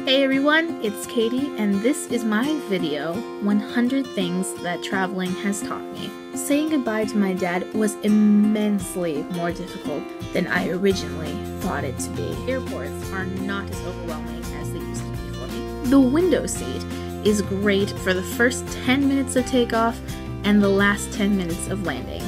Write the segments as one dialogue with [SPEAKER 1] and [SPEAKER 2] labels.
[SPEAKER 1] Hey everyone, it's Katie, and this is my video, 100 Things That Traveling Has Taught Me. Saying goodbye to my dad was immensely more difficult than I originally thought it to be. Airports are not as overwhelming as they used to be for me. The window seat is great for the first 10 minutes of takeoff and the last 10 minutes of landing.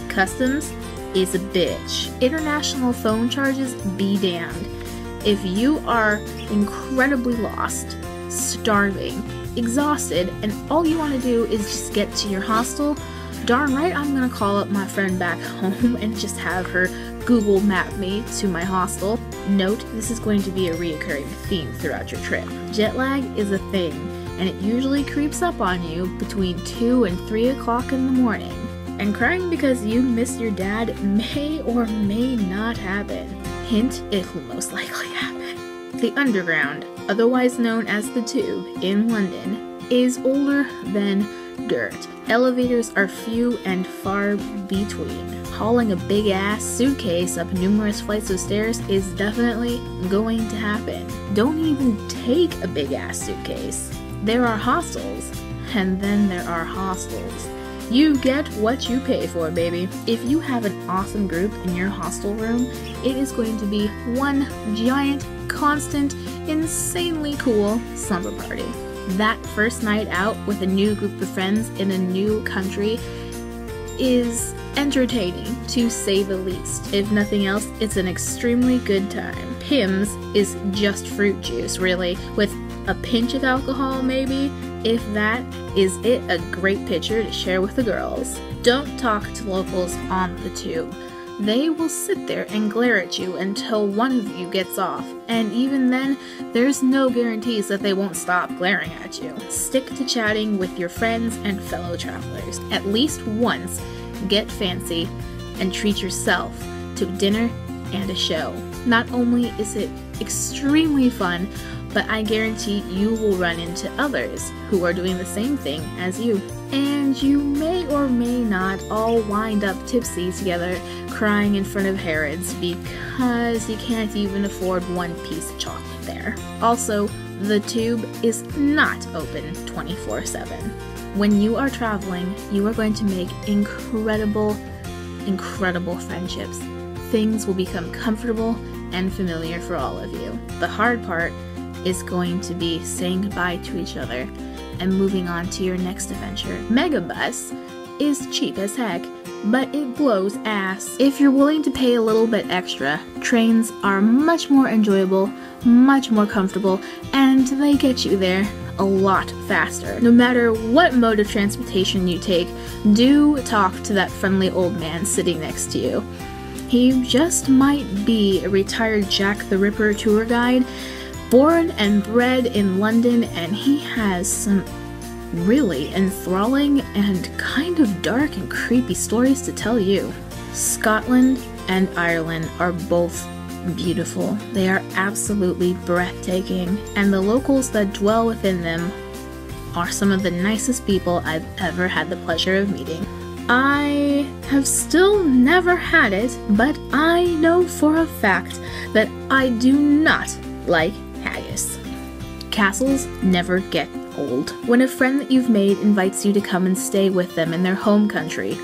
[SPEAKER 1] Customs is a bitch. International phone charges be damned. If you are incredibly lost, starving, exhausted, and all you want to do is just get to your hostel, darn right I'm gonna call up my friend back home and just have her Google map me to my hostel. Note, this is going to be a reoccurring theme throughout your trip. Jet lag is a thing, and it usually creeps up on you between 2 and 3 o'clock in the morning. And crying because you miss your dad may or may not happen. Hint, it will most likely happen. The Underground, otherwise known as the Tube, in London, is older than dirt. Elevators are few and far between. Hauling a big-ass suitcase up numerous flights of stairs is definitely going to happen. Don't even take a big-ass suitcase. There are hostels, and then there are hostels. You get what you pay for, baby. If you have an awesome group in your hostel room, it is going to be one giant, constant, insanely cool slumber party. That first night out with a new group of friends in a new country is entertaining, to say the least. If nothing else, it's an extremely good time. Pimm's is just fruit juice, really, with a pinch of alcohol, maybe. If that is it, a great picture to share with the girls. Don't talk to locals on the tube. They will sit there and glare at you until one of you gets off, and even then, there's no guarantees that they won't stop glaring at you. Stick to chatting with your friends and fellow travelers. At least once, get fancy and treat yourself to dinner and a show. Not only is it extremely fun, but I guarantee you will run into others who are doing the same thing as you. And you may or may not all wind up tipsy together, crying in front of Harrods because you can't even afford one piece of chocolate there. Also, the tube is not open 24/7. When you are traveling, you are going to make incredible friendships. Things will become comfortable and familiar for all of you. The hard part is going to be saying goodbye to each other and moving on to your next adventure. Megabus is cheap as heck, but it blows ass. If you're willing to pay a little bit extra, trains are much more enjoyable, much more comfortable, and they get you there a lot faster. No matter what mode of transportation you take, do talk to that friendly old man sitting next to you. He just might be a retired Jack the Ripper tour guide, born and bred in London, and he has some really enthralling and kind of dark and creepy stories to tell you. Scotland and Ireland are both beautiful. They are absolutely breathtaking, and the locals that dwell within them are some of the nicest people I've ever had the pleasure of meeting. I have still never had it, but I know for a fact that I do not like haggis. Castles never get old. When a friend that you've made invites you to come and stay with them in their home country,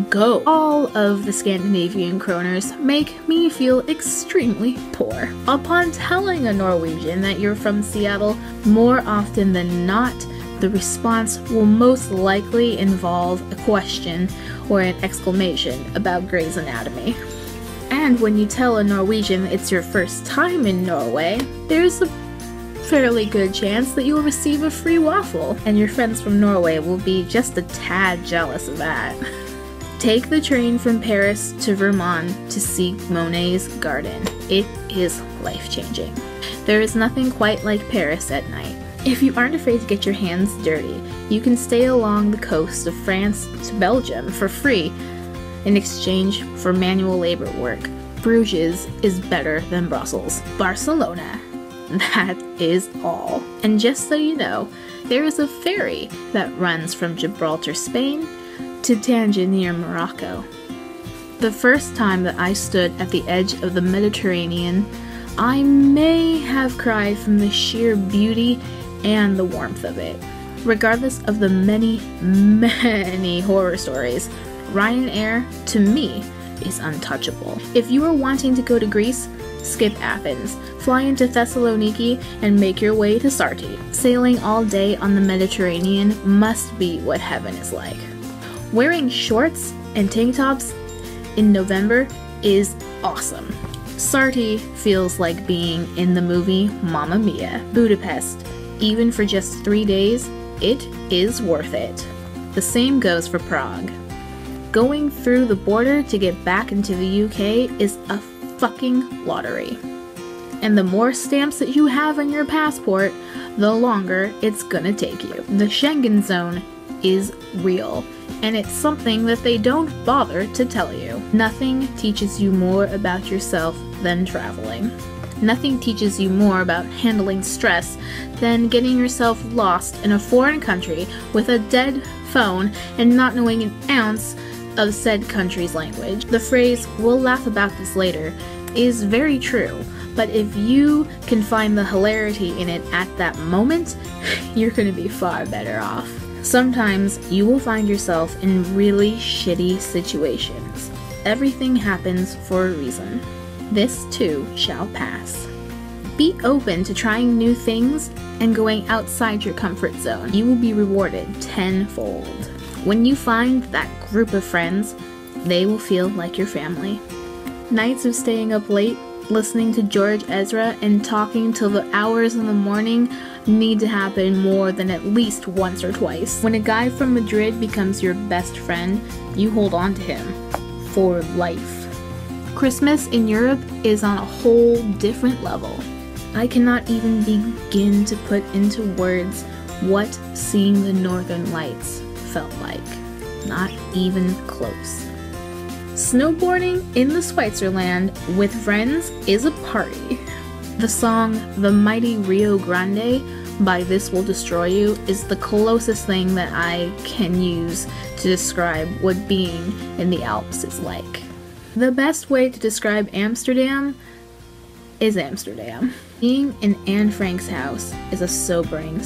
[SPEAKER 1] go. All of the Scandinavian kroners make me feel extremely poor. Upon telling a Norwegian that you're from Seattle, more often than not, the response will most likely involve a question or an exclamation about Grey's Anatomy. And when you tell a Norwegian it's your first time in Norway, there's a fairly good chance that you'll receive a free waffle, and your friends from Norway will be just a tad jealous of that. Take the train from Paris to Vermont to see Monet's garden. It is life-changing. There is nothing quite like Paris at night. If you aren't afraid to get your hands dirty, you can stay along the coast of France to Belgium for free in exchange for manual labor work. Bruges is better than Brussels. Barcelona. That is all. And just so you know, there is a ferry that runs from Gibraltar, Spain to Tangier, Morocco. The first time that I stood at the edge of the Mediterranean, I may have cried from the sheer beauty and the warmth of it. Regardless of the many, many horror stories, Ryanair, to me, is untouchable. If you are wanting to go to Greece, skip Athens, fly into Thessaloniki, and make your way to Sarti. Sailing all day on the Mediterranean must be what heaven is like. Wearing shorts and tank tops in November is awesome. Sarti feels like being in the movie Mamma Mia. Budapest, even for just 3 days, it is worth it. The same goes for Prague. Going through the border to get back into the UK is a fucking lottery. And the more stamps that you have on your passport, the longer it's gonna take you. The Schengen zone is real, and it's something that they don't bother to tell you. Nothing teaches you more about yourself than traveling. Nothing teaches you more about handling stress than getting yourself lost in a foreign country with a dead phone and not knowing an ounce of said country's language. The phrase, "we'll laugh about this later," is very true, but if you can find the hilarity in it at that moment, you're gonna be far better off. Sometimes you will find yourself in really shitty situations. Everything happens for a reason. This too shall pass. Be open to trying new things and going outside your comfort zone. You will be rewarded tenfold. When you find that group of friends, they will feel like your family. Nights of staying up late, listening to George Ezra, and talking till the hours in the morning need to happen more than at least once or twice. When a guy from Madrid becomes your best friend, you hold on to him for life. Christmas in Europe is on a whole different level. I cannot even begin to put into words what seeing the Northern Lights felt like. Not even close. Snowboarding in the Switzerland with friends is a party. The song The Mighty Rio Grande by This Will Destroy You is the closest thing that I can use to describe what being in the Alps is like. The best way to describe Amsterdam is Amsterdam. Being in Anne Frank's house is a sobering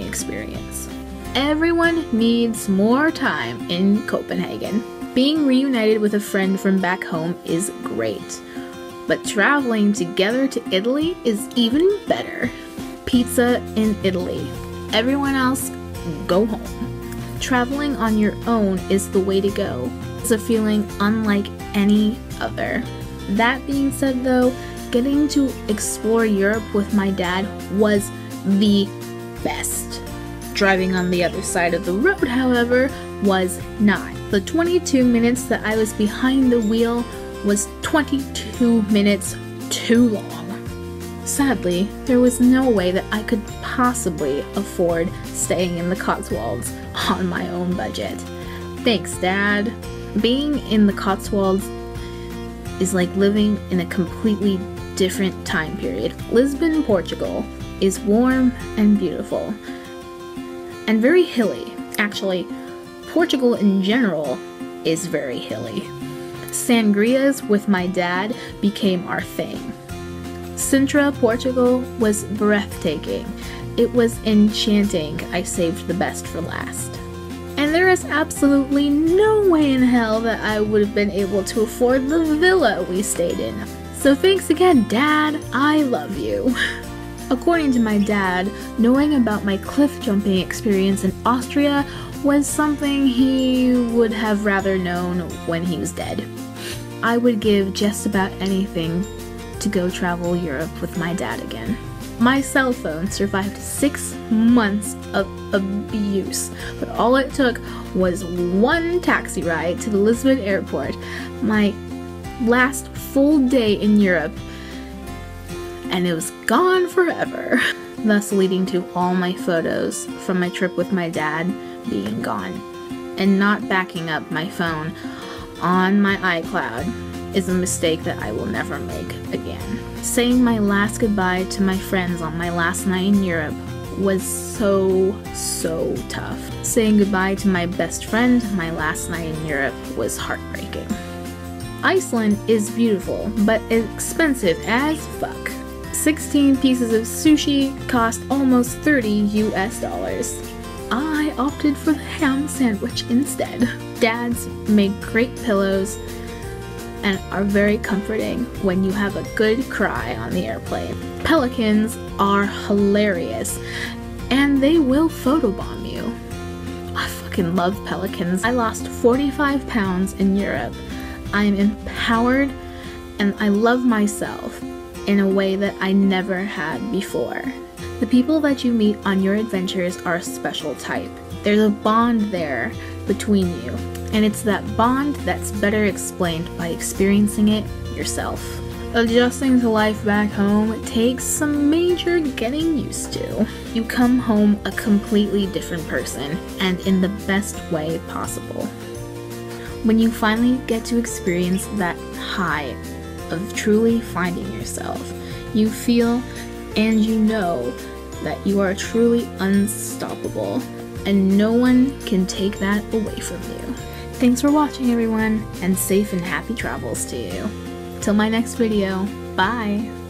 [SPEAKER 1] experience. Everyone needs more time in Copenhagen. Being reunited with a friend from back home is great, but traveling together to Italy is even better. Pizza in Italy. Everyone else, go home. Traveling on your own is the way to go. It's a feeling unlike any other. That being said though, getting to explore Europe with my dad was the best. Driving on the other side of the road, however, was not. The 22 minutes that I was behind the wheel was 22 minutes too long. Sadly, there was no way that I could possibly afford staying in the Cotswolds on my own budget. Thanks, Dad. Being in the Cotswolds is like living in a completely different time period. Lisbon, Portugal is warm and beautiful and very hilly. Actually, Portugal in general is very hilly. Sangrias with my dad became our thing. Sintra, Portugal was breathtaking. It was enchanting. I saved the best for last. And there is absolutely no way in hell that I would have been able to afford the villa we stayed in. So thanks again, Dad. I love you. According to my dad, knowing about my cliff jumping experience in Austria was something he would have rather known when he was dead. I would give just about anything to go travel Europe with my dad again. My cell phone survived 6 months of abuse, but all it took was one taxi ride to the Lisbon airport, my last full day in Europe, and it was gone forever, thus leading to all my photos from my trip with my dad being gone. And not backing up my phone on my iCloud is a mistake that I will never make again. Saying my last goodbye to my friends on my last night in Europe was so tough. Saying goodbye to my best friend my last night in Europe was heartbreaking. Iceland is beautiful, but expensive as fuck. 16 pieces of sushi cost almost $30 US. I opted for the ham sandwich instead. Dads make great pillows and are very comforting when you have a good cry on the airplane. Pelicans are hilarious and they will photobomb you. I fucking love pelicans. I lost 45 pounds in Europe. I am empowered and I love myself in a way that I never had before. The people that you meet on your adventures are a special type. There's a bond there between you, and it's that bond that's better explained by experiencing it yourself. Adjusting to life back home takes some major getting used to. You come home a completely different person, and in the best way possible. When you finally get to experience that high of truly finding yourself, you feel and you know that you are truly unstoppable, and no one can take that away from you. Thanks for watching, everyone, and safe and happy travels to you. Till my next video, bye!